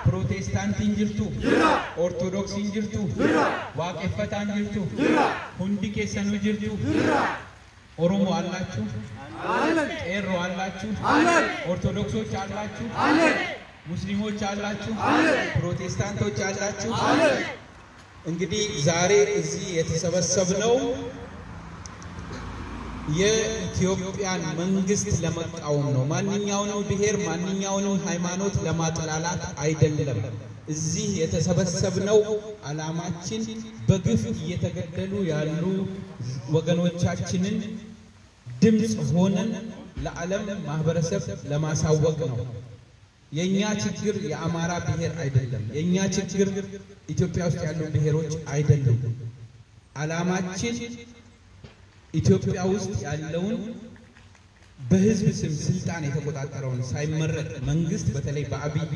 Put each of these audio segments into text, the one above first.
Protestant jirtu, Orthodox jirtu, Waaqeffataan jirtu, hundi keessanuu jirtu, Oromoo allaachuu, Qeerroo allaachuu, Orthodoxoች allaachuu, ሙስሊሞች አላችሁ ፕሮቴስታንቶች አላችሁ እንግዲህ ዛሬ እዚህ የተሰበሰብነው የኢትዮጵያን መንግስት ለመቃወም ነው ማንኛውንም ብሔር ማንኛውንም ሃይማኖት ለማጥላላት አይደለም እዚህ የተሰበሰብነው አላማችን በግፍ እየተገደሉ ያሉ ወገኖቻችንን ድምጽ ሆነን ለዓለም ማህበረሰብ ለማሳወቅ ነው የኛ ችግር የአማራ ብሔር አይደለም የኛ ችግር ኢትዮጵያ ውስጥ ያሉ ብሔሮች አይደሉም አላማችን ኢትዮጵያ ውስጥ ያለውን በህዝብ ስም ስልጣን የተቆጣጠረውን ሳይመረጥ መንግስት በተለይ በአብይ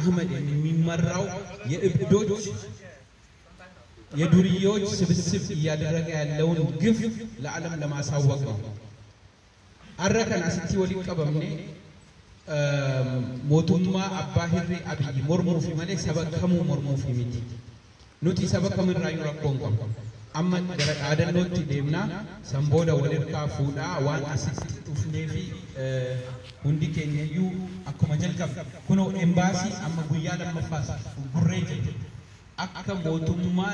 አህመድ የሚመራው የእብዶች የዱርዮች ስብስብ እያደረገ ያለውን ግፍ ለዓለም ለማሳወቅ ነው አረከና ሲቲ ወሊቀበምኔ موتوما أباهري أبي مرمو في ملء سبب كمو مرمو في ميتي نوتي سبب كم الرأي ركونكم أما جرت عادل نوتي دمنا سامبودا ولركا فودا وان أسيست تفنيفي هندي كينيا يو أكو مجال كم كنو إمباسي أما Guyyaa لما فاس بريج أكا موتوما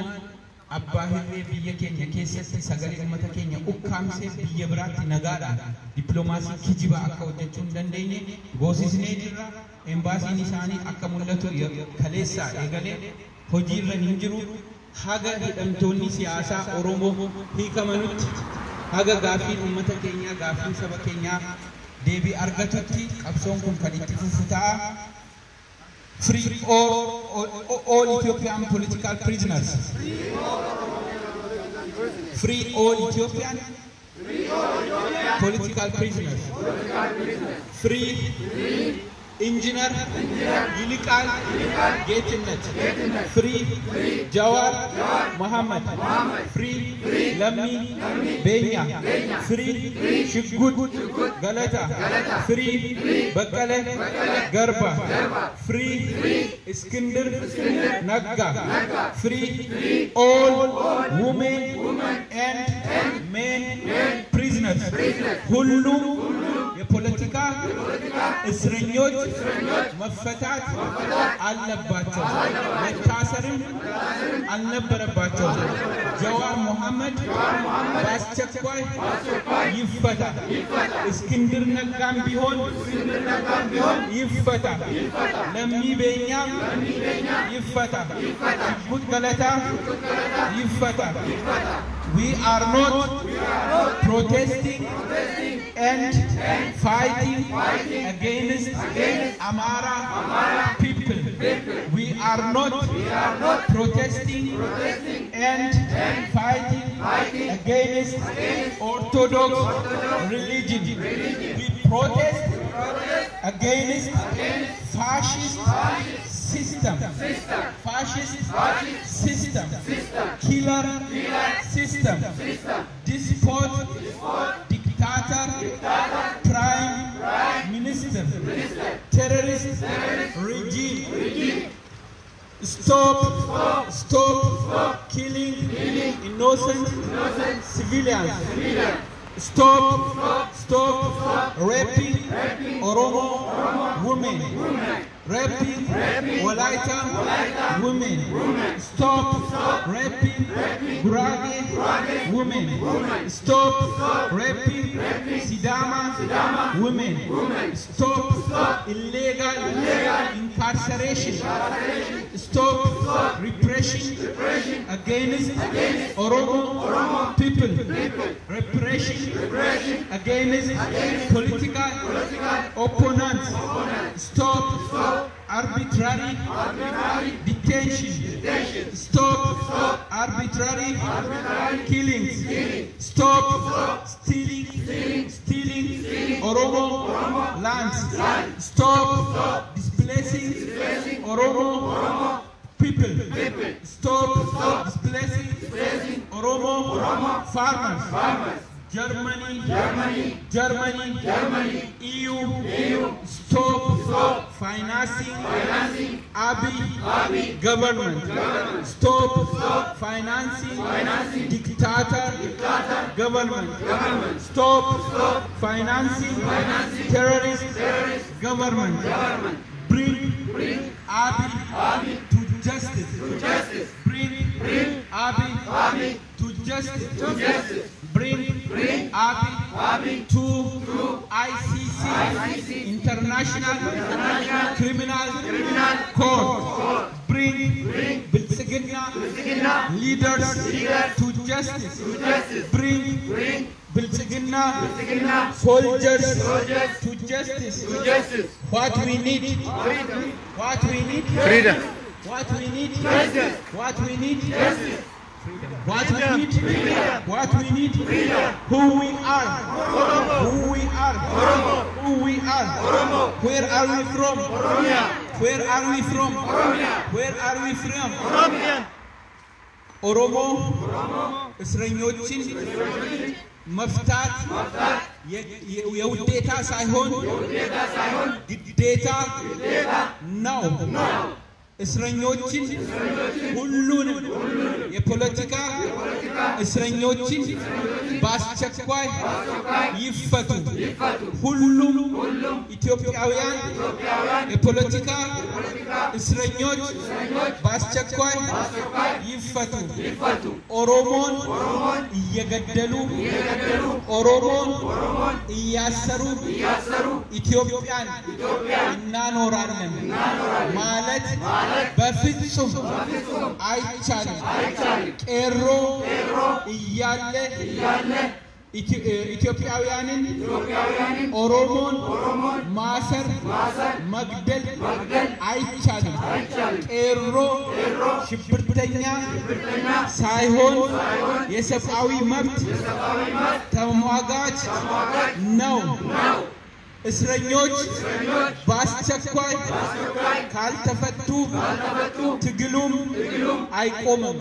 أباهري بيا كينيا كيسيس سجاري أمتا كينيا أكامسي بيا برات نجارا دبلوماسي كجيبا أكا وجتون دنديني غوسيس نيجرا Embaasii nisani akka mul'atu kaleessa eegale hojiirra hin jiru haga hidhamtoonni siyaasaa Oromoo hiikamanutti haga gaaffii uummata keenya gaaffii saba keenya deebii argatutti qabsoon kun kan itti fufu ta'a free all Ethiopian political prisoners free all Ethiopian political prisoners free Engineer Yilikal Getnet Free Jawar Muhammad Free Lammi Biyya Free Shigud Galata Free Bakale Garba Free Iskandar Nagga Free all women and men prisoners Hullu የፖለቲካ እስረኞች መፈታት አለባቸው መታሰርም አልነበረባቸው ጀዋር መሐመድ በአስቸኳይ ይፈታ እስክንድር ነጋም ቢሆን ይፈታ ለሚ በኛ ይፈታ ሽጉጥ ገለታ ይፈታ We are not protesting and fighting against Amara people. We are not protesting and fighting against Orthodox religion. We protest against fascist system, killer system, despot, dictator, prime minister, terrorist regime. Stop killing innocent civilians. Stop raping Oromo women. Raping Walaita women. Stop raping Gurage women. Stop raping Sidama women. Stop illegal incarceration. Stop repression against Oromo people. Repression against political opponents. Stop arbitrary detention. Stop arbitrary killings. Stop stealing Oromo lands. Stop displacing Oromo people. Stop displacing Oromo farmers. Germany, EU, stop financing Abiy government. Stop financing dictator government. Stop financing terrorist government. Bring Abiy to justice. Bring Abiy to justice. Bring Abiy to ICC, International Criminal Court. Bring Biltsiginnaa leaders to justice. Bring Biltsiginnaa soldiers to justice. What we need? Freedom. What we need? Justice. What we need? Justice. What we need? Freedom. What we need? Freedom. Who we are? Who we are? Who we are? Where are we from? Where are we from? Where are we from? Oromo እስረኞችን መፍታት የውዴታ ሳይሆን ግዴታ ነው። እስረኞችን ሁሉንም የፖለቲካ እስረኞችን በአስቸኳይ ይፈቱ። ሁሉም ኢትዮጵያውያን የፖለቲካ እስረኞች በአስቸኳይ ይፈቱ። ኦሮሞን እየገደሉ ኦሮሞን እያሰሩ ኢትዮጵያን እናኖራለን ማለት በፍጹም አይቻልም። ቄሮ እያለ ኢትዮጵያውያንን ኦሮሞን ማሰር መግደል አይቻልም። ቄሮ ሽብርተኛ ሳይሆን የሰብአዊ መብት ተሟጋች ነው። እስረኞች በአስቸኳይ ካልተፈቱ ትግሉም አይቆምም።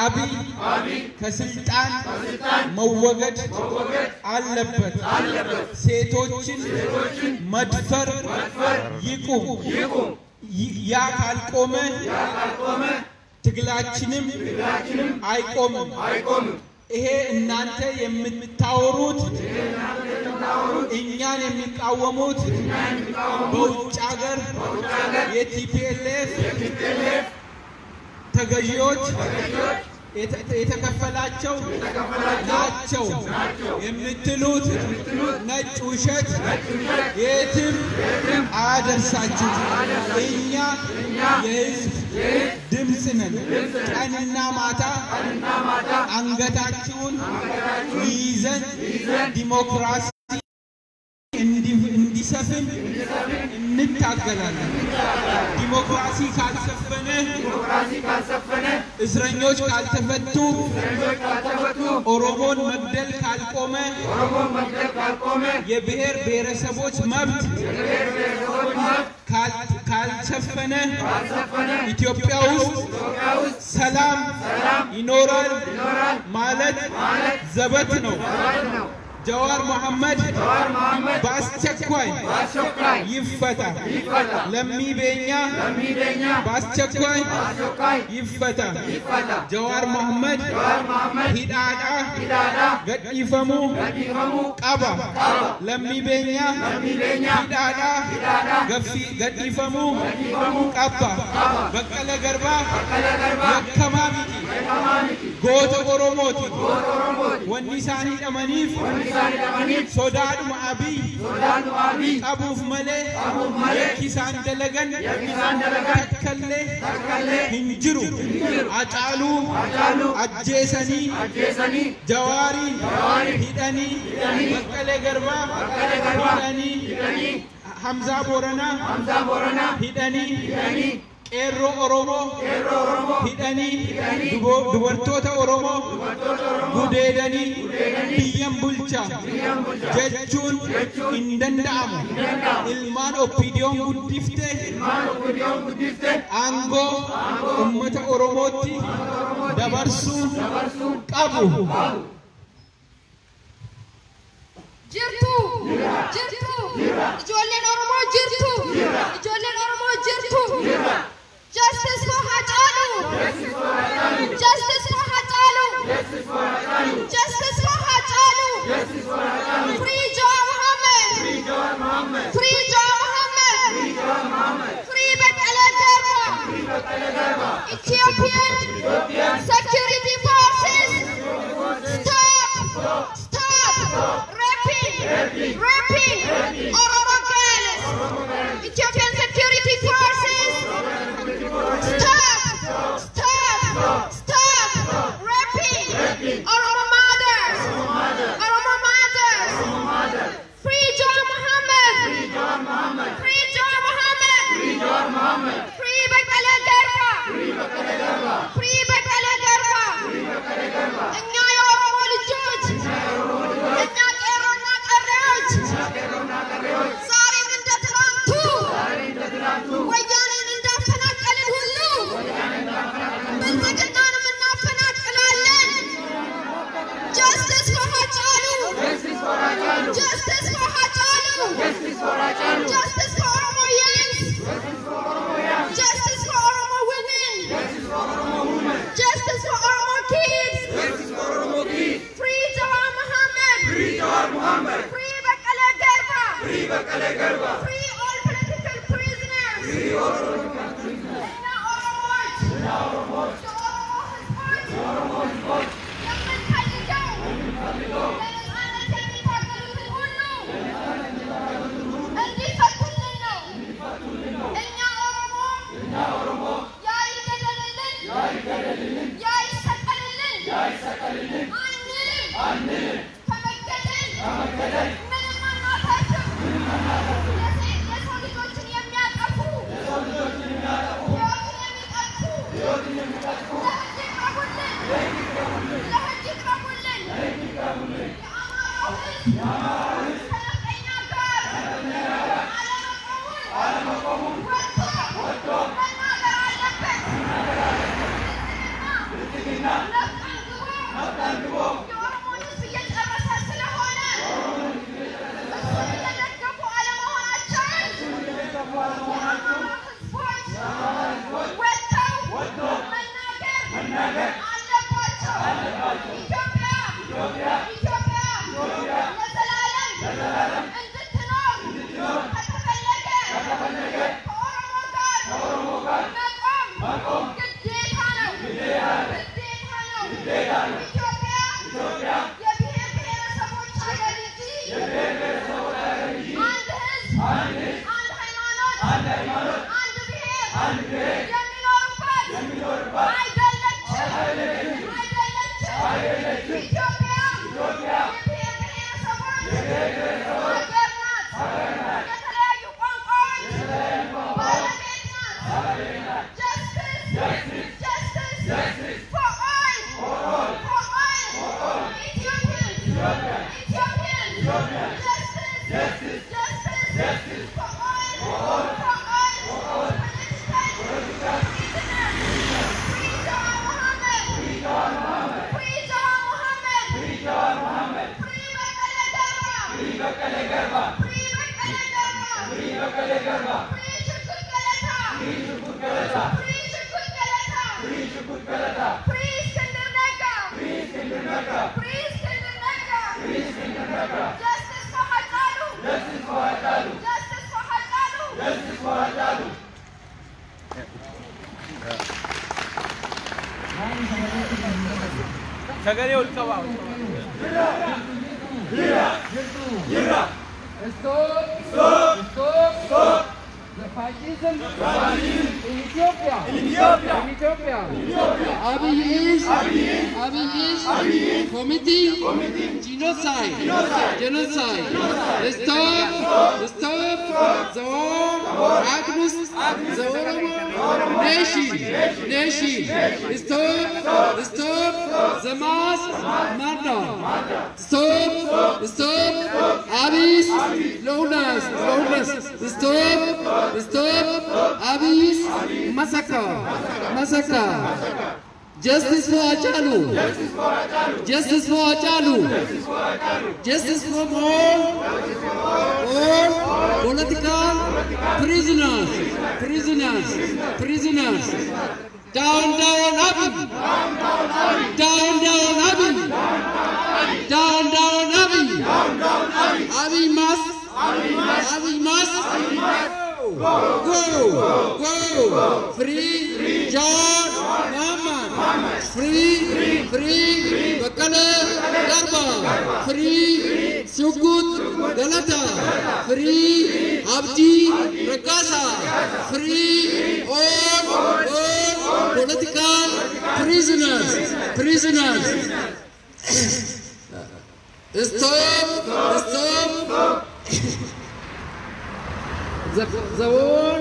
አቢይ ከስልጣን መወገድ አለበት። ሴቶችን መድፈር ይቁም። ያ ካልቆመ ትግላችንም አይቆምም። ይሄ እናንተ የምታወሩት እኛን የሚቃወሙት በውጭ ሀገር የቲፒኤልኤፍ ተገዢዎች የተከፈላቸው ናቸው የምትሉት ነጭ ውሸት የትም አያደርሳችሁ። እኛ የህዝብ ድምፅ ነን። ቀንና ማታ አንገታችሁን ይዘን ዲሞክራሲ እንዲሰፍን እንታገላለን። ዲሞክራሲ ካልሰፈነ እስረኞች ካልተፈቱ ኦሮሞን መግደል ካልቆመ የብሔር ብሔረሰቦች መብት ካልሰፈነ ኢትዮጵያ ውስጥ ሰላም ይኖራል ማለት ዘበት ነው። ጀዋር መሐመድ በአስቸኳይ ይፈታ። ለሚቤኛ በአስቸኳይ ይፈታ። ጀዋር መሐመድ ሂዳዳ ገዲፈሙ ቀባ። ለሚቤኛ ሂዳዳ ገዲፈሙ ቀባ። በቀለ ገርባ የከማሚቲ ጎተ ኦሮሞቲ ወኒሳኒ ደመኒፍ ሶዳዱ አቢይ ቀቡፍ መሌ የኪሳን ደለገን ተከሌ hinjiru acalu ajjesani jawari hidani bakkale garba hidani hamza borana hidani Ero Oromo hidani dubartoota Oromo gudeedani biyyaan bulcha jechuun hin danda'amu. Ilmaan oppiidiyoon guddifte aangoo ummata Oromootti dabarsuu qabu. jirtu ijoolleen Oromoo jirtu ijoolleen Oromoo jirtu justice for Hachalu justice for Hachalu justice for Hachalu free Joe Mohammed free Joe Mohammed free Bekele Garba Ethiopian security forces stop raping Oromo girls Ethiopian security forces stop raping Oromo mothers free Joe Mohammed free Joe Mohammed free Bekele Garba free Bekele Garba እኛ የኦሮሞ ልጆች እኛ ቄሮና ቀሬዎች ዛሬም እንደ ትናንቱ ወያኔን እንዳፈናቀልን ሁሉ ብልጽግናንም እናፈናቅላለን። Justice for Hachalu justice for Hachalu justice for Oromo youths justice for Oromo women justice for Oromo kids free Jawar Mohammed free Bekele Garba free all political prisoners Inna Oromot Oromo Hizboች የምንፈልገው ለነፃነት የሚታገሉትን ሁሉ እንዲፈቱልን ነው። እኛ ኦሮሞ ያ ይገደልልን ያ ይሰቀልልን አንልም። ከመገደል ምንም አናተርፍም። የሰው ልጆችን የሚያጠፉ ሕይወትን የሚቀጥፉ ለሕግ ይቅረቡልን። የአማራው ሕዝብ ከነፍጠኛ ጋር አለመቆሙን ወጥቶ መናገር አለበት። ብልጽግና ነፍጥ አንግቦ የኦሮሞን ሕዝብ እየጨረሰ ስለሆነ እሱን እየደገፉ አለመሆናቸውን የአማራ ሕዝቦች ወጥተው መናገር አለባቸው። ኢትዮጵያ ለዘላለም እንድትኖር ከተፈለገ ከኦሮሞ ጋር መቆም ግዴታ ነው። ኢትዮጵያ የብሔር ብሔረሰቦች ሀገር እንጂ አንድ ሕዝብ፣ አንድ ሃይማኖት፣ አንድ ብሔር የሚኖርባት አይደለችም። ኢትዮጵያ የብሔር ብሔረሰቦች ሀገር ናት። የተለያዩ ቋንቋዎች ባለቤት ናት። Justice for all Ethiopians. Justice for all political prisoners. Free Jawar Mohammed. Free Bekele Garba. Free Bekele Garba. Free Shukut Galata. Free Iskandar Nega. Justice for Hachalu. Sagale ulkawa. Biyya. Stop. The fascism in Ethiopia. Abiy is committing genocide. Stop the war against the Oromo nation. Stop the mass murder. Stop Abiy's lawless. Stop Abiy's massacre. Justice for Hachalu. Justice for Hachalu. Justice for all political prisoners. Down, down, Abiy. Down, down, Abiy. Down, down, Abiy. Abiy must. Go. Free John Muhammad. Free Bakale Garba. Free Sukut Galata. Free Abdi Prakasa. Free all political prisoners. Stop. The war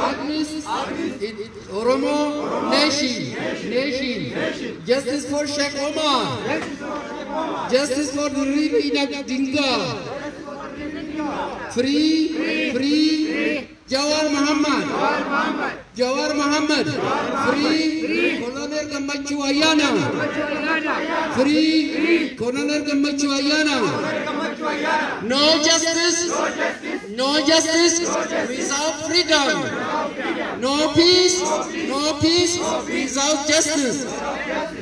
against Oromo nation. Justice for Sheikh Omar. Justice for the Dinga. Free Jawar Muhammad. Free Colonel Gammachu Ayana. Free Colonel Gammachu Ayana. No justice without freedom. No peace without justice.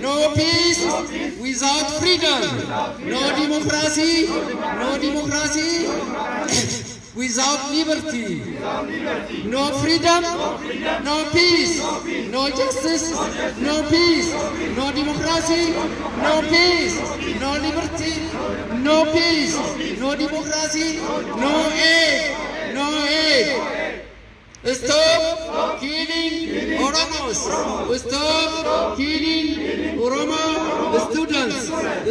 No peace without freedom. No democracy without liberty. No freedom, no peace. No justice, no peace. No democracy, no peace. No liberty, no peace. No democracy, no aid. Stop killing Oromos. Stop killing Oromo students.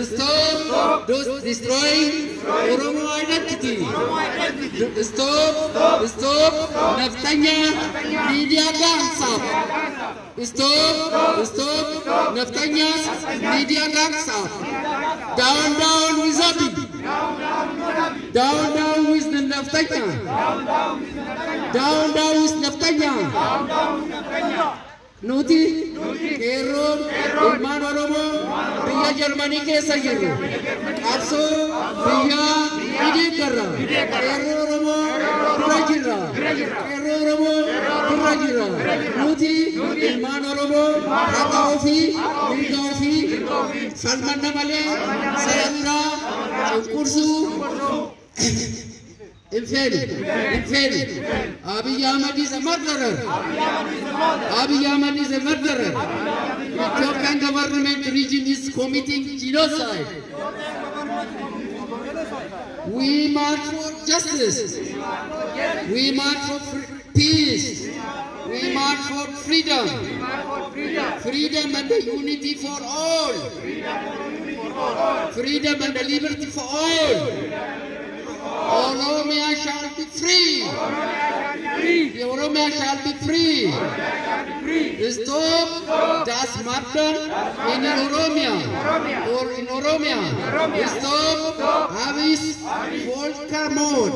Stop destroying Oromo identity. Stop Naftanya media gangs. Stop Naftanya's media gangs. Down with Abiy. Down with the Naftanya. Down with Naftanya. Nuti, Kerum, Ilman Oromo, Biyya Germany ke sajiru. Abso, Biyya, Idikara. Kerum Oromo, Pirajira. Nuti, Ilman Oromo, Rakaofi, Bilgaofi, Salman Namale, Salandra, Kursu. Inferi. Abiy Ahmed is a murderer. Ethiopian government regime is committing genocide. We march for justice. We march for peace. We march for freedom. Freedom and the unity for all. Freedom and the liberty for all. Oromia shall be free. Oromia shall be free. Stop das murder in Oromia. Stop Abiy's Volkermord.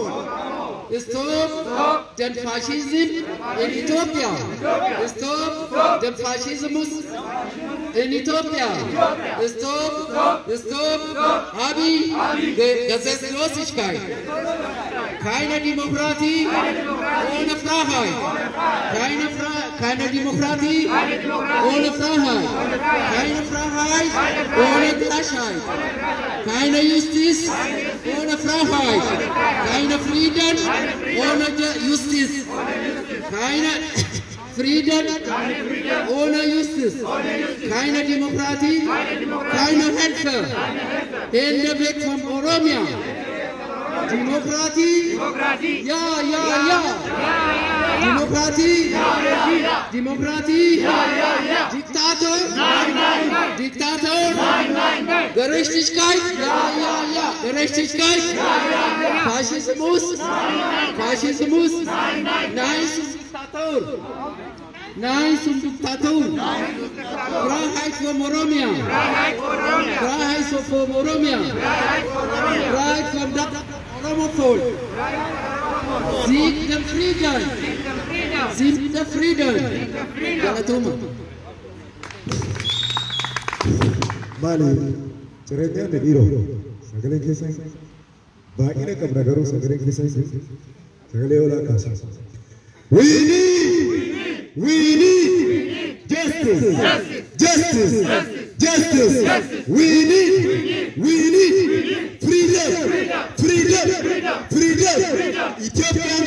Stop the fascism in Ethiopia. Stop the fascism in Ethiopia. Stop Abiy Gesetzlosigkeit. Keine Demokratie ohne Freiheit. Keine Demokratie ohne Freiheit. Keine Freiheit ohne Gleichheit. Keine Justiz ohne Freiheit. Keine Frieden ohne Justiz. Keine Frieden ohne Justiz. Keine Demokratie, keine Hilfe. Hände weg von Oromia. Demokratie, ja. Demokratie, Diktator, Gerechtigkeit, ja. Gerechtigkeit, Faschismus, Nein zum Diktator. Freiheit für Oromia. Freiheit für Oromo Volk. Sieg der Frieden. Galatoma. Mali, cerita ni hero. Segala kisah, bagi nak kepada garu segala kisah, segala orang kasih. We need justice. We need freedom. Ethiopian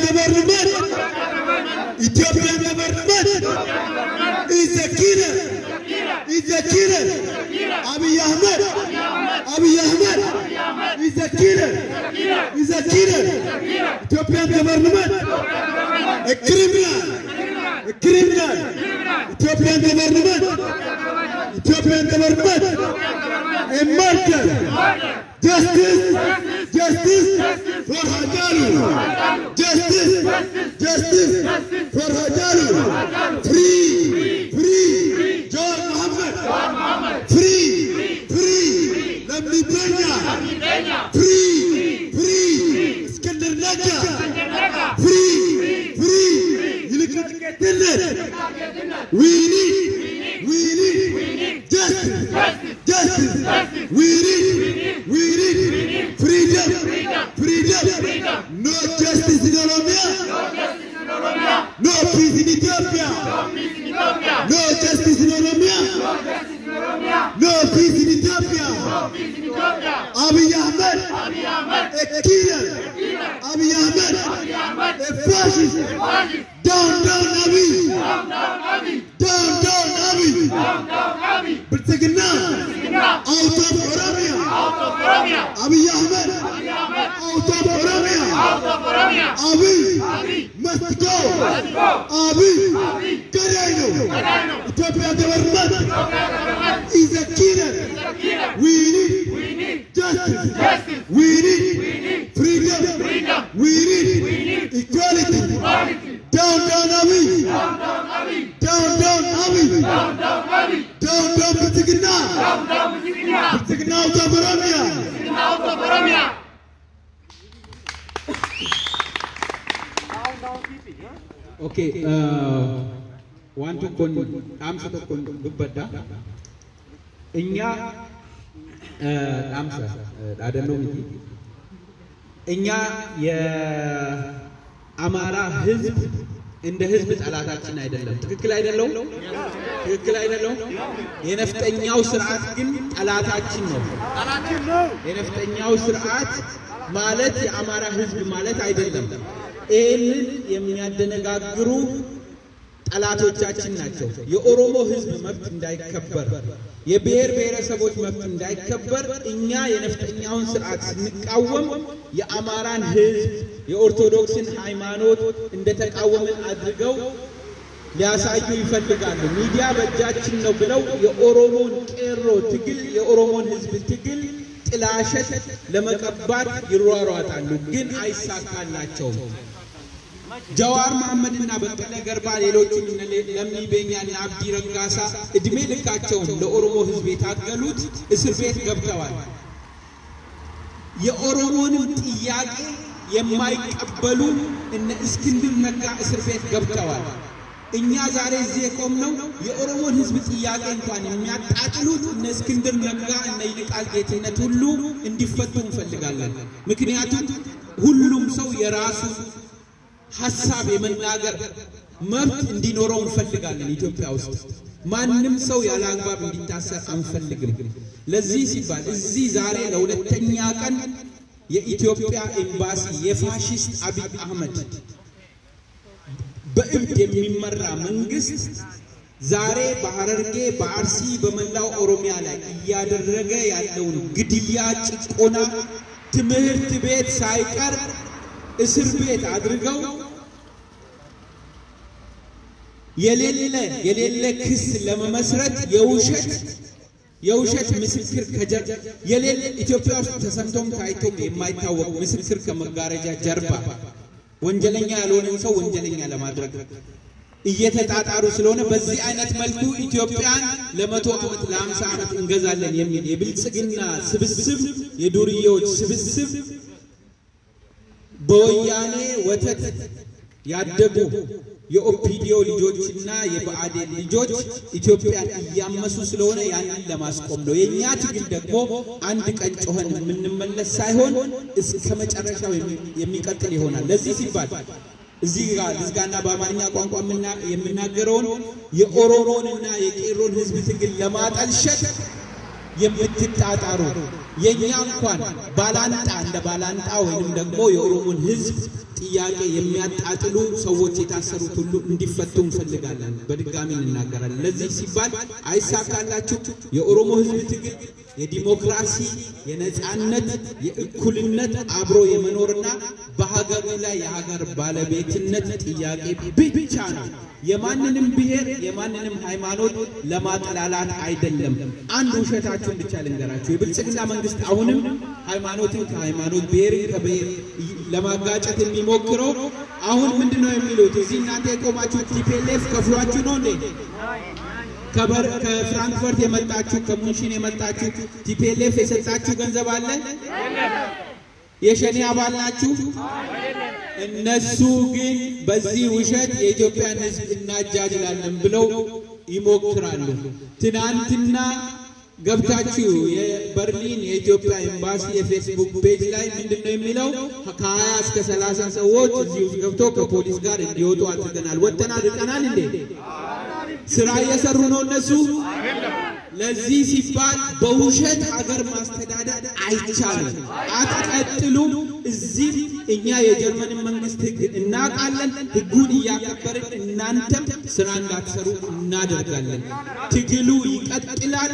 government is a killer. Abiy Ahmed is a killer. Ethiopian government a criminal. Ethiopian government a murder. Justice for Hajaru. Justice for Hajaru. Free John Muhammad. Free Namni Benya. Free Iskandar Naga. Free We need justice. We need freedom. No justice in Oromia. No peace in Ethiopia. No justice in Oromia. No peace in Ethiopia. Abiy Ahmed a killer. Abiy Ahmed a fascist. Down Abiy. Biltsiginnaa out of Oromia. Abiy Ahmed out of Oromia. Abiy must go. Abiy Karaino. Ethiopia government is a killer. We need justice. We need freedom. We need equality. Down Abiy. Down Biltsiginnaa. Biltsiginnaa out of Oromia. Okay, want to amsa to dubbada. Inya amsa adano miti. Inya ya Amara hizb እንደ ህዝብ ጣላታችን አይደለም ትክክል አይደለም የነፍጠኛው ስርዓት ግን ጣላታችን ነው የነፍጠኛው ስርዓት ማለት የአማራ ህዝብ ማለት አይደለም ይሄንን የሚያደነጋግሩ ጣላቶቻችን ናቸው የኦሮሞ ህዝብ መብት እንዳይከበር የብሔር ብሔረሰቦች መብት እንዳይከበር እኛ የነፍጠኛውን ስርዓት ስንቃወም የአማራን ህዝብ የኦርቶዶክስን ሃይማኖት እንደተቃወምን አድርገው ሊያሳዩ ይፈልጋሉ ሚዲያ በእጃችን ነው ብለው የኦሮሞን ቄሮ ትግል የኦሮሞን ህዝብ ትግል ጥላሸት ለመቀባት ይሯሯጣሉ ግን አይሳካላቸውም ጀዋር መሐመድና በቀለ ገርባ ሌሎችም ለምኒ በኛና አብዲ ረጋሳ እድሜ ልካቸው ለኦሮሞ ህዝብ የታገሉት እስር ቤት ገብተዋል የኦሮሞን ጥያቄ የማይቀበሉ እነ እስክንድር ነጋ እስር ቤት ገብተዋል እኛ ዛሬ እዚህ ቆምነው የኦሮሞን ህዝብ ጥያቄ እንኳን የሚያጣጥሉት እነ እስክንድር ነጋ እነ ይልቃል ጌትነት ሁሉ እንዲፈቱ እንፈልጋለን ምክንያቱም ሁሉም ሰው የራሱ ሐሳብ የመናገር መብት እንዲኖረው እንፈልጋለን ኢትዮጵያ ውስጥ ማንንም ሰው ያለ አግባብ እንዲታሰር አንፈልግም ለዚህ ሲባል እዚህ ዛሬ ለሁለተኛ ቀን የኢትዮጵያ ኤምባሲ የፋሺስት አቢይ አህመድ በእብድ የሚመራ መንግስት ዛሬ በሐረርጌ በአርሲ በመላው ኦሮሚያ ላይ እያደረገ ያለውን ግድያ ጭቆና ትምህርት ቤት ሳይቀር እስር ቤት አድርገው የሌለ ክስ ለመመስረት የውሸት ምስክር የሌለ ኢትዮጵያ ውስጥ ተሰምቶም ታይቶም የማይታወቅ ምስክር ከመጋረጃ ጀርባ ወንጀለኛ ያልሆነን ሰው ወንጀለኛ ለማድረግ እየተጣጣሩ ስለሆነ በዚህ አይነት መልኩ ኢትዮጵያን ለ100 ዓመት ለ50 ዓመት እንገዛለን የሚል የብልጽግና ስብስብ የዱርዬዎች ስብስብ በወያኔ ወተት ያደጉ የኦፒዲዮ ልጆችና የብአዴን ልጆች ኢትዮጵያን እያመሱ ስለሆነ ያንን ለማስቆም ነው። የኛ ትግል ደግሞ አንድ ቀን ጮኸን የምንመለስ ሳይሆን እስከ መጨረሻው የሚቀጥል ይሆናል። ለዚህ ሲባል እዚህ ጋር ልዝጋና በአማርኛ ቋንቋ የምናገረውን የኦሮሞንና የቄሮን ህዝብ ትግል ለማጠልሸት የምትጣጣሩ የኛ እንኳን ባላንጣ እንደ ባላንጣ ወይንም ደግሞ የኦሮሞን ህዝብ ጥያቄ የሚያጣጥሉ ሰዎች የታሰሩት ሁሉ እንዲፈቱ እንፈልጋለን። በድጋሚ እንናገራለን። ለዚህ ሲባል አይሳካላችሁ የኦሮሞ ህዝብ ትግል የዲሞክራሲ የነጻነት የእኩልነት አብሮ የመኖርና በሀገሩ ላይ የሀገር ባለቤትነት ጥያቄ ብቻ ነው። የማንንም ብሔር የማንንም ሃይማኖት ለማጥላላት አይደለም። አንድ ውሸታችሁን ብቻ ልንገራችሁ። የብልጽግና መንግስት አሁንም ሃይማኖትን ከሃይማኖት ብሔርን ከብሔር ለማጋጨት የሚሞክረው አሁን ምንድነው የሚሉት? እዚህ እናንተ የቆማችሁ ቲፒኤልኤፍ ከፍሏችሁ ነው እንዴ? ከፍራንክፈርት የመጣችሁ ከሙንሽን የመጣችሁ ቲፒኤልኤፍ የሰጣችሁ ገንዘብ አለ? የሸኔ አባል ናችሁ? እነሱ ግን በዚህ ውሸት የኢትዮጵያን ህዝብ እናጃጅላለን ብለው ይሞክራሉ። ትናንትና ገብታችሁ የበርሊን የኢትዮጵያ ኤምባሲ የፌስቡክ ፔጅ ላይ ምንድነው የሚለው? ከ20 እስከ 30 ሰዎች እዚህ ውስጥ ገብቶ ከፖሊስ ጋር እንዲወጡ አድርገናል። ወጥተናል ርቀናል እንዴ? ስራ እየሰሩ ነው እነሱ። ለዚህ ሲባል በውሸት ሀገር ማስተዳደር አይቻልም። አትቀጥሉም። እዚህ እኛ የጀርመን መንግስት ህግ እናቃለን። ህጉን እያከበርን እናንተም ስራ እንዳትሰሩ እናደርጋለን። ትግሉ ይቀጥላል።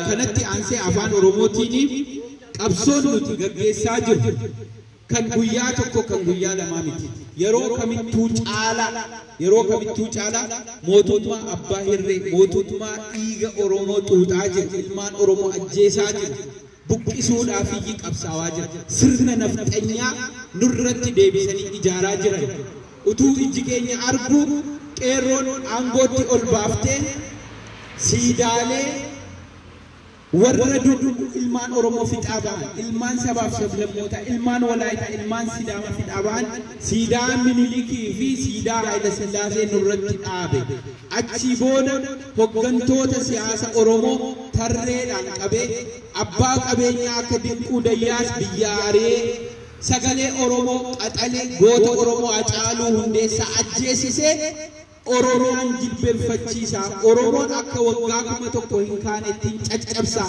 ከነቲ አንሴ አፋን ኦሮሞቲኒ ቀብሶን ኑቲ ገጌሳ ጅሩ kan guyyaa tokko kan guyyaa lamaa miti yeroo kamittuu caala mootummaa abbaa hirree mootummaa dhiiga oromoo xuuxaa jiru ilmaan oromoo ajjeesaa jiru buqqisuudhaaf qabsaawaa jiru sirna nafxanyaa nurratti deebisanii ijaaraa jiran utuu ijji keenya argu qeerroon aangootti ol baaftee siidaalee warra dudu ilmaan oromoo fixaabaan ilmaan sabaaf sablammoota ilmaan walaayita ilmaan sidaama fixaabaan sidaa minilikii fi sidaa hayila sillaasee nurratti dhaabe achi booda hoggantoota siyaasa oromoo tarreedhaan qabee abbaa qabeenyaa akka dinquu dayyaas biyyaaree sagalee oromoo qaxalee goota oromoo acaaluu hundeessaa ajjeesisee Oromoon jilbeenfachiisa Oromoon akka waggaa kuma tokko hin kaanetiin caccabsa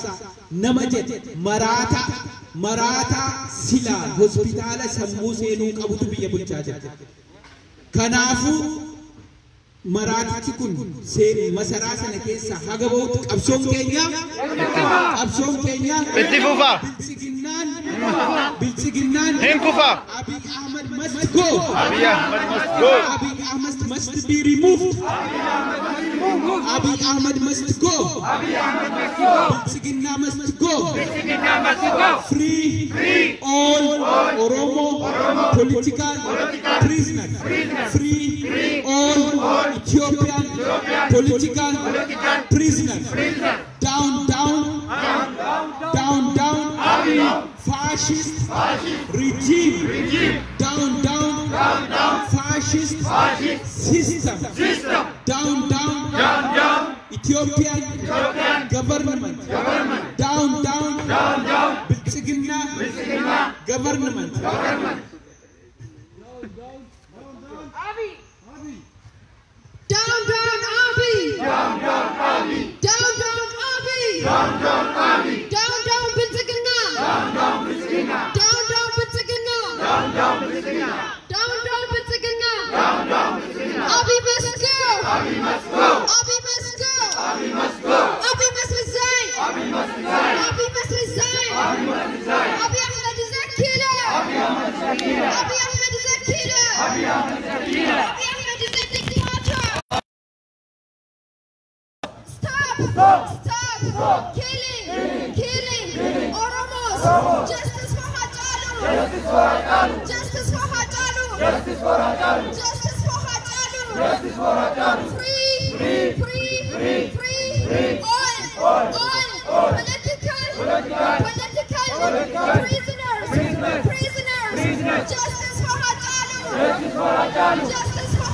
nama jedhe maraata sila hospitaala sammuu seenuu qabutu biyya bulchaa jira. Kanaafu maraatichi kun masaraa sana keessa haga ba'utti qabsoon keenya Biltsiginnaan Abiy Ahmed must go. Abiy Ahmed must be removed. Abiy Ahmed must go. Biltsiginnaa must go. Free all Oromo political prisoners. Free all Ethiopian political prisoners. Down, fascist regime. Down, fascist system. Down, Ethiopian government. Down, Biltsiginnaa government. Down, Abiy! Down, Abiy! Down, Biltsiginnaa! Down, Biltsiginnaa! Abiy must go! Abiy must resign! Abiy Ahmed is a killer! Abiy Ahmed is a dictator! Stop! Killing! Oromos! Justice for Hachalu! Free! All political prisoners! Justice for Hachalu!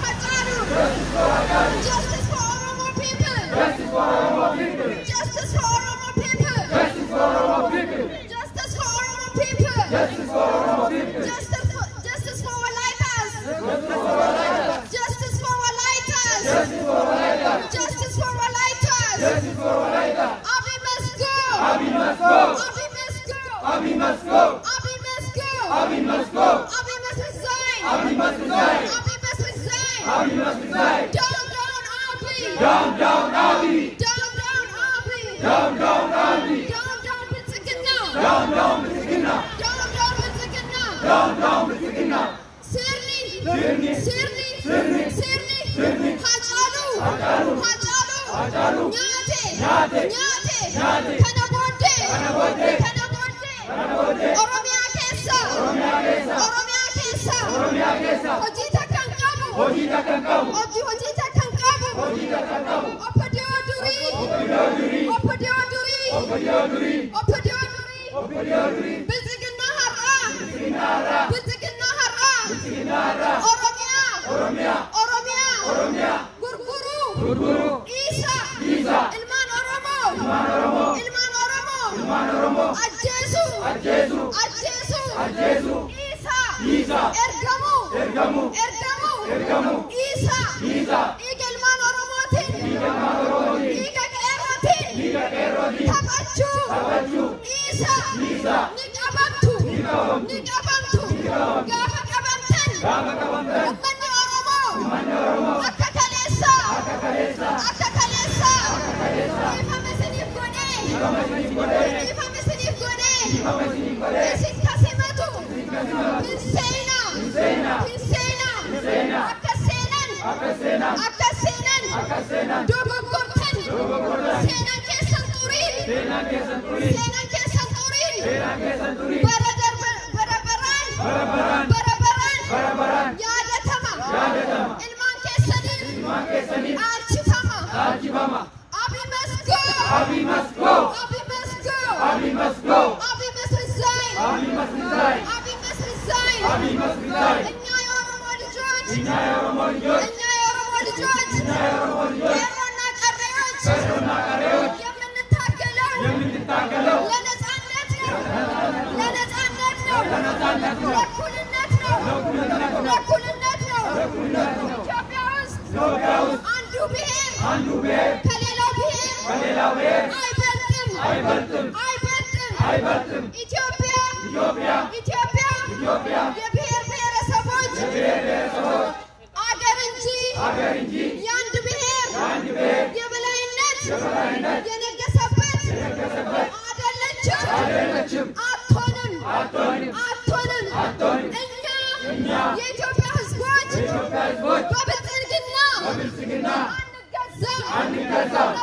Down, down, Abi. Down, down, Abi. Down, down, Abi. Down, down, Biltsiginnaa. Down, down, Biltsiginnaa. Down, down, Biltsiginnaa. Down, down, Biltsiginnaa. Sirni. Sirni. Sirni. Sirni. Sirni. Sirni. Haacaaluu. Haacaaluu. Haacaaluu. Haacaaluu. Nyaate. Nyaate. Nyaate. Nyaate. Kana booddee. Kana booddee. Kana booddee. Kana booddee. Oromiyaa keessa. Oromiyaa keessa. Oromiyaa keessa. Oromiyaa keessa. Hojii takka hin qabu. Hojii takka hin qabu. Hojii takka hin qabu. Hojii takka hin qabu. Oppodiyoo durii. Oppodiyoo durii. Oppodiyoo durii. Oppodiyoo durii. Oppodiyoo durii. Oppodiyoo durii. Biltsiginnaa har'aa. Biltsiginnaa har'aa. Biltsiginnaa har'aa. Biltsiginnaa har'aa. Oromiyaa. Oromiyaa. Oromiyaa. Oromiyaa. Gurguruu. Gurguruu. Dhiisa. Dhiisa. Ilmaan Oromoo. Ilmaan Oromoo. Ilmaan Oromoo. Ilmaan Oromoo. Ajjeesuu. Ajjeesuu. Ajjeesuu. Ajjeesuu. Dhiisa. Dhiisa. Ergamuu. Ergamuu. Ergamuu. Ergamuu. Dhiisa. Dhiisa. Dhiiga ilmaan Oromootiin. Dhiiga ilmaan Oromootiin. Dhiiga qeerrootiin. Dhiiga qeerrootiin. Taphachuu. Taphachuu. Dhiisa. Dhiisa. Ni qabamtu. Ni qabamtu. Ni qabamtu. Ni qabamtu. Gaafa qabamtan. Gaafa qabamtan. Uummanni Oromoo. Uummanni Oromoo. Akka kaleessaa. Akka kaleessaa. Akka kaleessaa. Akka kaleessaa. Dhiifama isiniif godhee. Dhiifama isiniif godhee. Dhiifama isiniif godhee. Dhiifama isiniif godhee. Isin kasimatu. Isin kasimatu. Hin seenaa. Hin seenaa. Hin seenaa. Hin seenaa. Akka seenan. Akka seenaa. Akka seenan. Akka seenaa. Dogoggortan. Dogoggortan. Seenan keessan xuriin. Seenaan keessan xuriin. Seenan keessan xuriin. Seenaan keessan xuriin. Bara baraan. Bara baraan. Bara baraan. Bara baraan. Yaadatama. Yaadatama. Ilmaan keessaniif. Ilmaan keessaniif. Aalchifama. Aalchifama. Abi must go. Abi must go. Abi must go. Abi must go. Abi must resign. Abi must resign. Abi must resign. Abi must resign. እኛ የኦሮሞ ልጆች እኛ የኦሮሞ ልጆች እኛ የኦሮሞ ልጆች እኛ የኦሮሞ ልጆች ቄሮና ቀሬዎች ቄሮና ቀሬዎች የምንታገለው የምንታገለው ለነጻነት ነው። ለነጻነት ነው። ለነጻነት ነው። ለእኩልነት ነው። ለእኩልነት ነው። ኢትዮጵያ ውስጥ አንዱ ብሔር ከሌላው ብሔር አይበልጥም። ኢትዮጵያ የብሔር ብሔረሰቦች አገር እንጂ የአንድ ብሔር የበላይነት የነገሰበት አይደለችም። አትሆንም። እኛ የኢትዮጵያ ሕዝቦች በብልጽግና አንገዛም።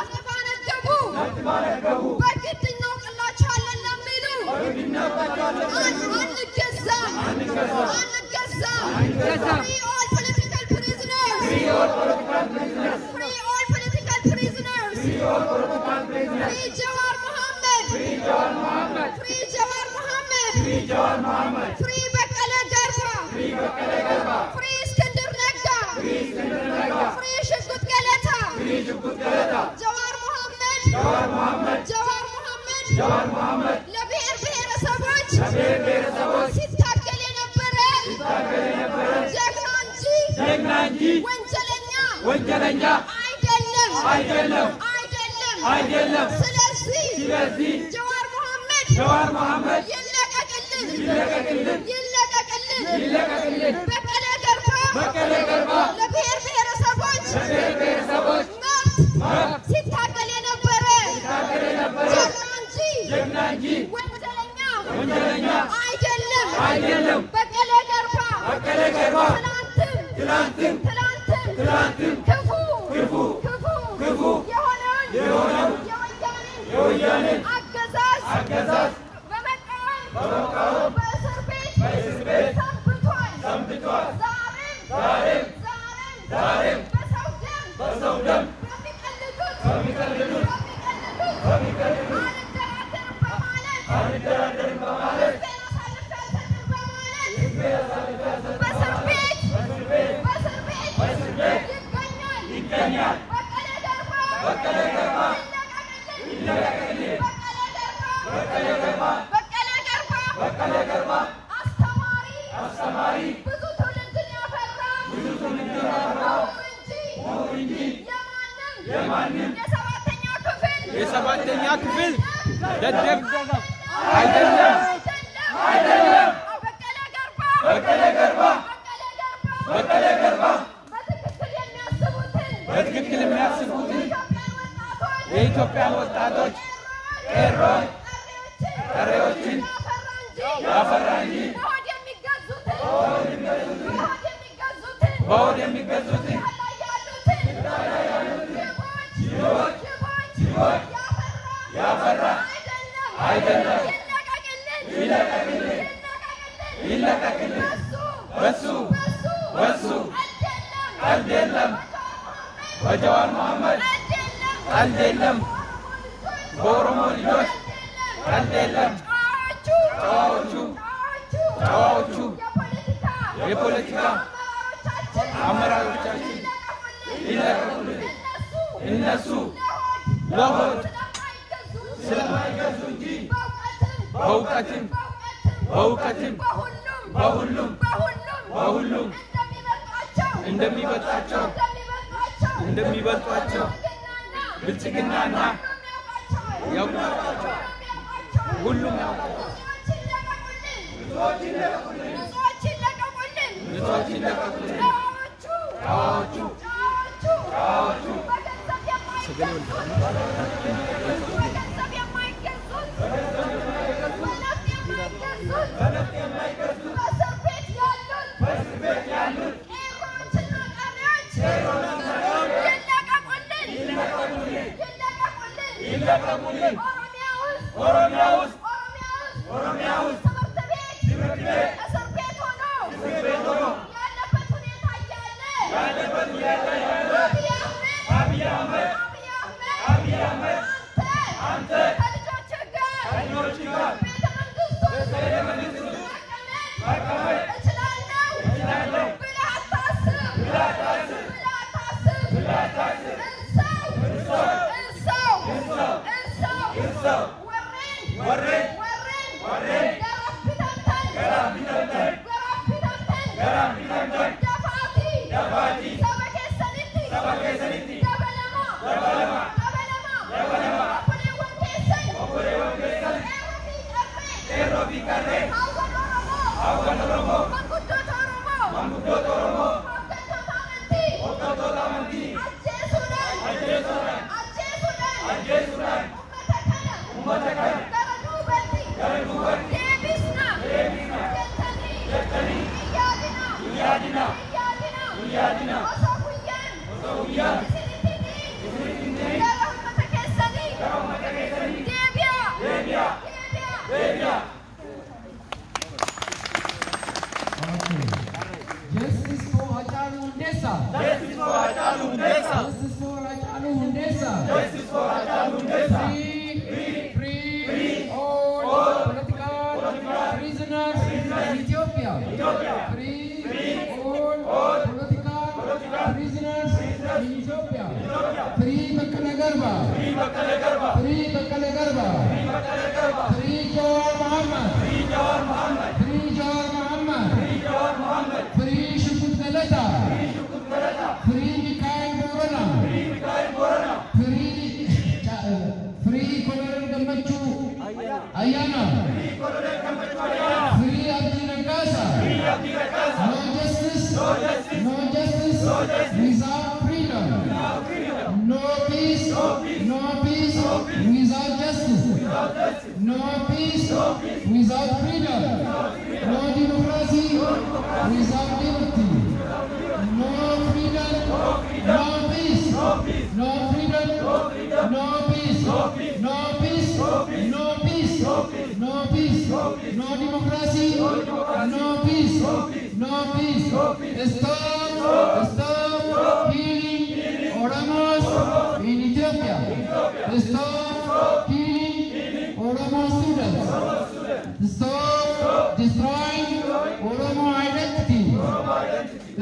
ለተባነገቡ በግድ እናውቅላችኋለን ለሚሉ አንገዛም። Free all political prisoners. Free all political prisoners. Free Jawar Mohammed. Free Jawar Mohammed. Free Baqqala Garba. Free Iskandar Nagga. Free Shukut Galata. Jawar Mohammed. ለብሔር ብሔረሰቦች ሲታገል የነበረ ጀግና እንጂ ወንጀለኛ አይደለም። ስለዚህ ጀዋር መሐመድ ይለቀቅልን። በቀለ ገርባ ለብሔር ብሔረሰቦች መብት ሲታገል የነበረ ጀግና እንጂ ወንጀለኛ አይደለም። በቀለ ገርባ ትላንትም ክፉ የሆነውን የወያኔን አገዛዝ በመቃወም በእስር ቤት ሰንብቷል። ዛሬም በሰው ደም በሚቀልዱት አልደራደርም በማለት በእስር ቤት ይገኛል። በቀለ ገርባ ይለቀቅልን። በቀለ ገርባ አስተማሪ ብዙ ትውልድን ያፈራ ምሁር እንጂ የማንም የሰባተኛ ክፍል ደደብ አይደለም። በቀለ ገርባ በትክክል በትክክል የሚያስቡትን የኢትዮጵያን ወጣቶች ቄሮን ቀሪዎችን ያፈራ እንጂ በሆድ የሚገዙትን ያፈራ አይደለም። ይለቀቅልን። በሱ ቀልድ የለም። በጀዋር መሐመድ ቀልድ የለም። በኦሮሞ ልጆች ቀልድ የለም። ጨዋዎቹ የፖለቲካ አመራሮቻችን ይለቀቁልን። እነሱ ለሆድ ስለማይገዙ እንጂ በእውቀትም በሁሉም እንደሚበልጧቸው ብልጽግናና ያውቃቸው ሁሉም ያውቃቸው። ልጆች ይለቀቁልን። ጨዋዎቹ ይለቀቁልን። ኦሮሚያ ውስጥ ትምህርት ቤት እስር ቤት ሆኖ ያለበት ሁኔታ እያለ አብይ አህመድ አንተ ከልጆችህ ጋር ቤተ መንግስቱ መቀመጥ እችላለሁ ብለህ አታስብ። ወሬን ደፋቲ ሰበኬሰኒቲ ኤሮቢ ቀሬ አወን ኦሮሞ መንጉዶት ኦሮሞ ወገቶታ አመንቲ አጀሱዳን ummata kana gara duubatti deebisna jettanii yaadina osoo guyyaan isinitti gara ummata keessanii deebi'a. Justice for Hachalu Hundessa. Free all political prisoners in Ethiopia. Free all political prisoners in Ethiopia. Free Bakkala Garba. Free Jawar Muhammad. Free Shukut Galata. Free Mikhail Borana. Free Colonel Gambachu Ayana. Free Abdi Rakasa. No justice without freedom. No peace without justice. No peace without freedom. No democracy without liberty. No freedom, no peace. No freedom, no peace. No peace, no peace. No democracy, no peace. Stop killing Oromos in Ethiopia. Stop killing Oromo students. Stop destroying Oromo identity.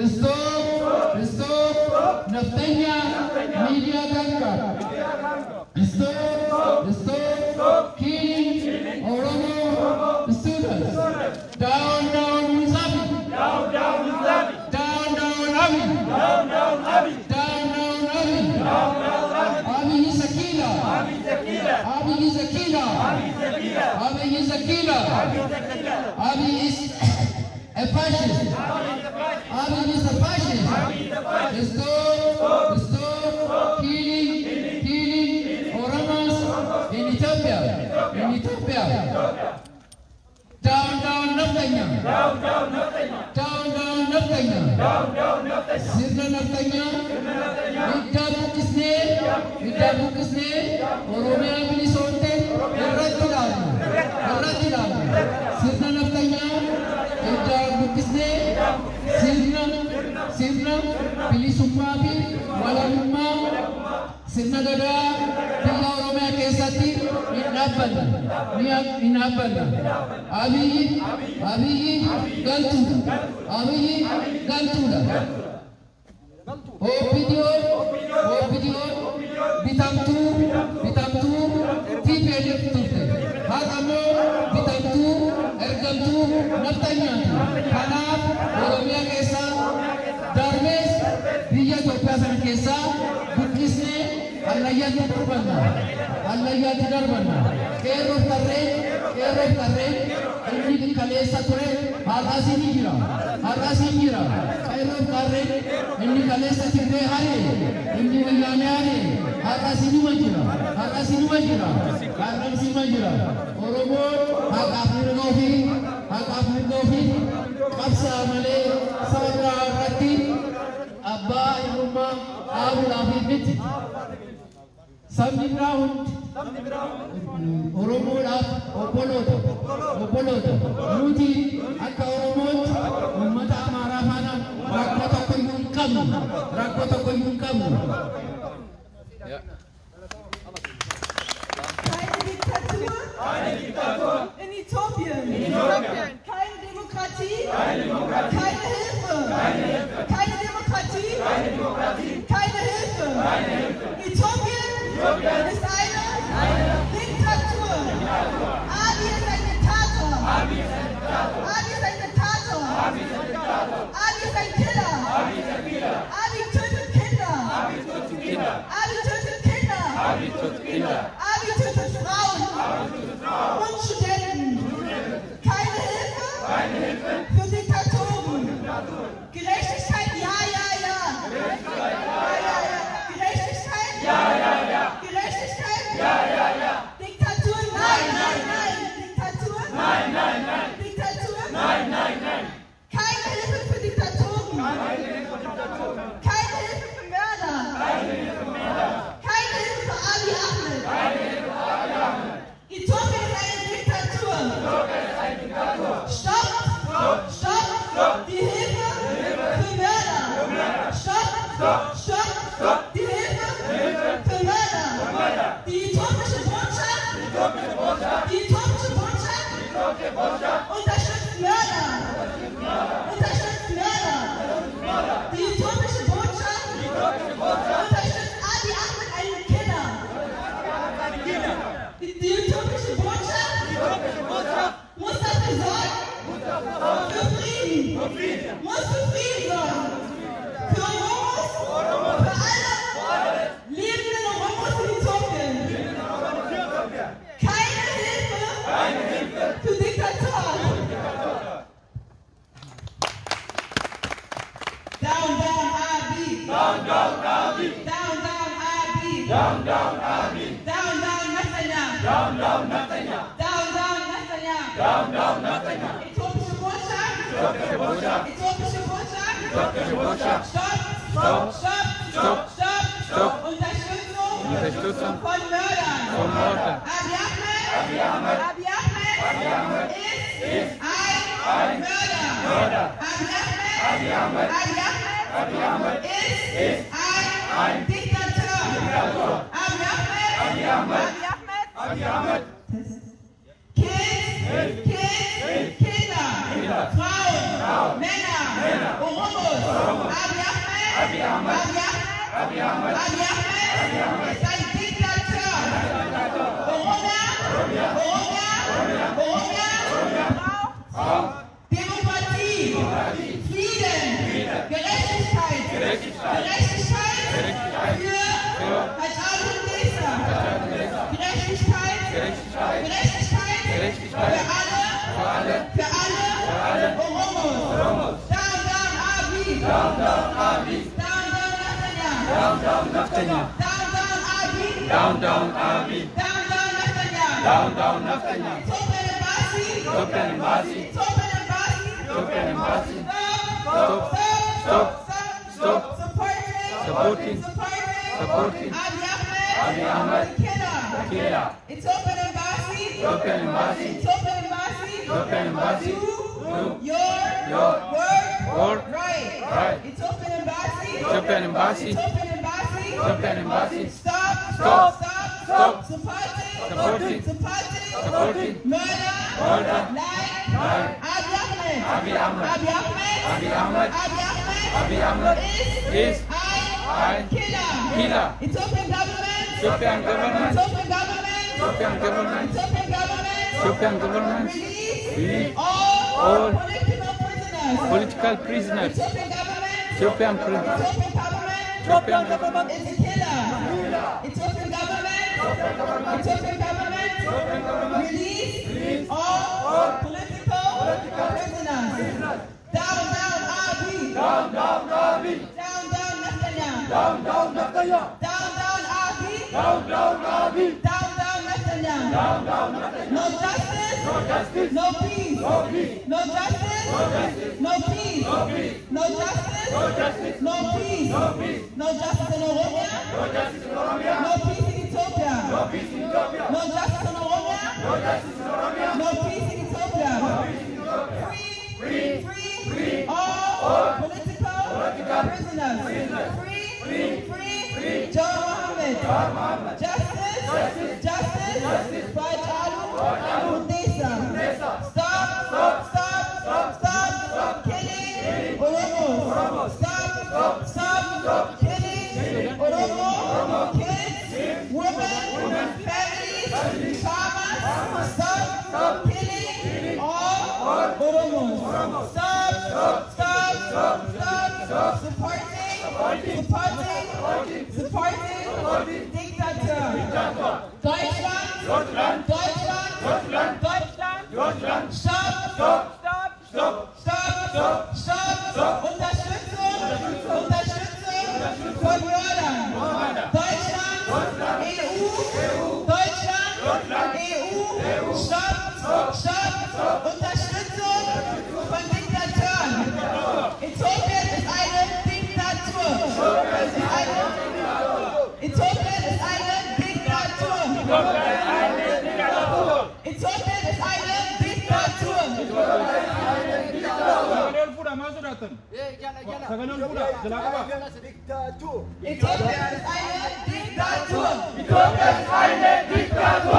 Stop Naftanya media conquer. Stop killing Oromo students. Down Musabi. Down Abi. Abi is a killer. Abi is a fascist. Abi is a fascist. Stop Sirna naftanya. Idda bukkisne Oromiyaa bilisoomte irratti ilaalu. Sirna naftanya idda bukkisne sirna bilisummaa fi walabummaa sirna gadaa biyya Oromiyaa keessatti hin dhaabbanna. Abiyyi galtuudha. Opidio bitamtuu TPLF turte. Haadhamoo bitamtuu ergamtuu naftanyaati. Kanaaf Oromiyaa keessaa darbees biyya Itoophiyaa sana keessaa buqqisnee allayyaatti darbanna. Qeerroof qarreen inni kaleessa ture har'as ni jira. Qeerroof qarreen inni kaleessa tirree haree inni wayyaanee haree har'as inuma jira. Oromoon haqaaf mirga ofii qabsaa malee saba biraa irratti abbaa hirummaa dhaabuudhaaf miti. Sabni biraa hundi Oromoodhaaf obboloota. Nuti akka Oromootti uummata Amaaraa faana rakkoo tokko iyyuu hin qabnu. Keine Diktatur in Äthiopien. Keine Demokratie. Keine Hilfe. Keine Demokratie. Keine Hilfe. Äthiopien ist eine Diktatur. Abiy ist ein Diktator. Abiy ist ein Killer. Abiy tötet Kinder. Abiy tötet Frauen und Studenten. Keine Hilfe für Diktatoren. Gerechtigkeit, ja. Gerechtigkeit, ja. Diktatur, nein. Diktatur, nein. Keine Hilfe für Diktatoren. Keine Hilfe für Mörder. Keine Hilfe für Abiy Ahmed. Äthiopien ist eine Diktatur. Stopp. Die Hilfe für Mörder. Stopp. Die Hilfe für Mörder. Die äthiopische Botschaft unterstützt Mörder. Die äthiopische Botschaft unterstützt Abiy Ahmed, einen Killer. Die äthiopische Botschaft muss dafür sorgen, für Frieden. Muss für Frieden sorgen. Für Oromos, für alle lebenden Oromos in Äthiopien. Keine Hilfe für Diktatoren. Down, Abiy. Äthiopische Botschaft. Stopp. Unterstützung von Mördern. Abiy Ahmed ist ein Mörder. Abiy Ahmed ist ein Diktator. Abiy Ahmed Kinder, Frauen, Männer, Oromos. Abiy Ahmed ist ein Diktator. Oromia braucht Demokratie, Frieden, Gerechtigkeit für Hajj und Nisa. Gerechtigkeit für alle Oromos. Down, Abiy. Down, Abiy. Embaasii. Ethiopian Embassy. Stop. Supporting. Abiy Ahmed. Killer. Ethiopian Embassy. Ethiopian Embassy. Ethiopian Embassy. Do your work right. Ethiopian Embassy. Ethiopian Embassy. Ethiopian Embassy. Stop. Supporting. Murder. Like Abiy Ahmed is killer. Ethiopian government. Release all Political prisoners. Ethiopian government is a killer. Ethiopian government release all political prisoners. Down Abiy. Down Netanyahu. Down Abiy. Down Netanyahu. No justice. No peace. No justice. No peace. No justice. No peace. No justice in Oromia. No peace in Ethiopia. No justice in Oromia. No peace in Ethiopia. Free all political prisoners. Free John Mohammed. Justice for Chalu Hundesa. Stop killing Oromo. Stop killing Oromo. Kids, women, families, farmers. Stop killing all Oromos. Stop supporting dictator. Deutschland. Stop. Unterstützung von Mördern. Deutschland, EU. Stop. Unterstützung von Diktatoren. Äthiopien ist eine Diktatur. Äthiopien ist eine Diktatur.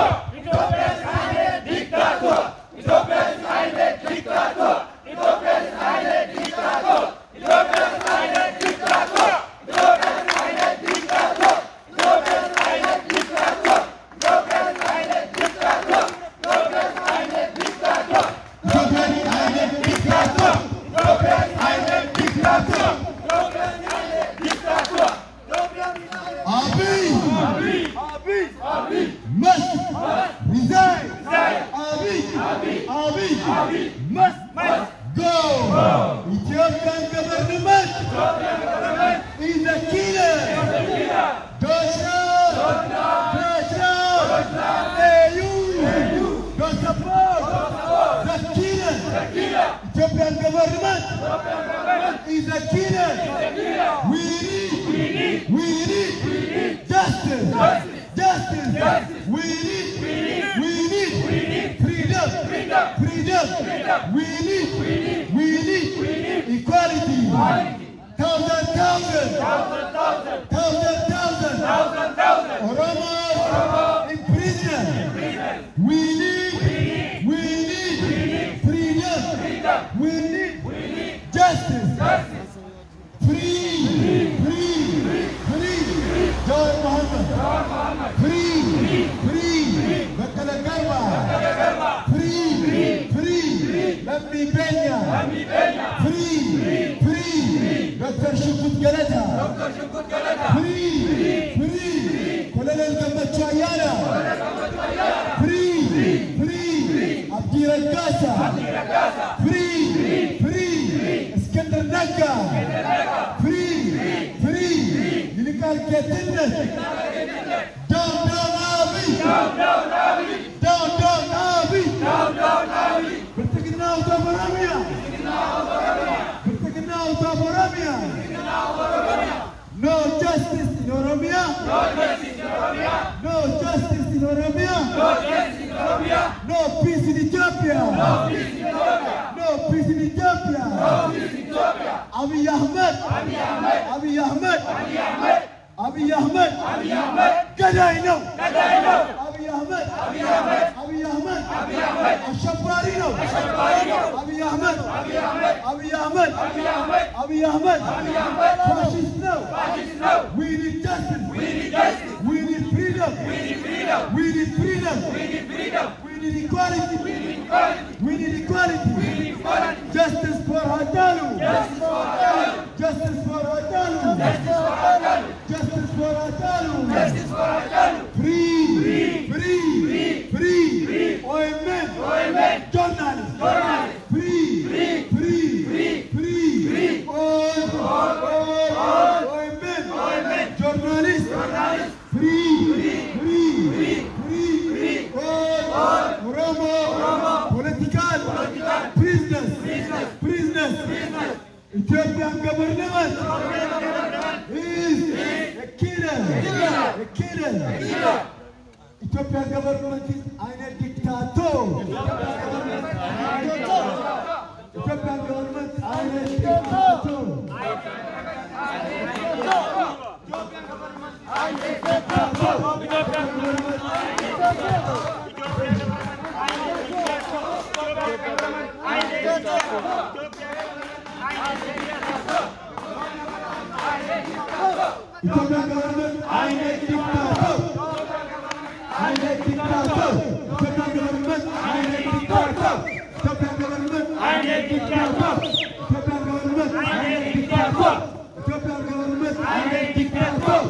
Abiy must go. Ethiopian government is a killer. Deutschland, EU, don't support the killer. Ethiopian government is a killer. We need justice. We need freedom. We need equality. Thousand. Oromo in prison. We need freedom. We need justice. Free. John Mohammed. Free. Bakalagarwa. Free. Lambi Benya. Free. Dr. Shukut Galata. Free. Kolonel Gambachu Ayala. Free. Abdi Ragasa. Free. Iskandar Nagga. Free. Nilikal Ketinnet. Down Abiy. Biltsiginnaa of Oromia. No justice in Oromia. No peace in Ethiopia. No peace in Ethiopia. Abiy Ahmed. Abiy Ahmed. Abiy Ahmed. Gadai no. Abiy Ahmed. Abiy Ahmed. Ashabari no. Abiy Ahmed. Abiy Ahmed. Abiy Ahmed. Fascist no. We need justice. We need freedom. We need freedom. We need equality. We need equality. Justice for Hatalu. Justice for Hatalu. Justice for Hatalu. Free. OMN. Journalists. Free. All OMN. Journalists. Free. All Oromo political prisoners. Ethiopian government is a killer. Ethiopian government is a dictator. Ethiopian government is a dictator. Ethiopian government eine Diktator. Ethiopian government eine Diktator. Ethiopian government eine Diktator. Ethiopian government eine Diktator. Ethiopian government eine Diktator.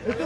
Itu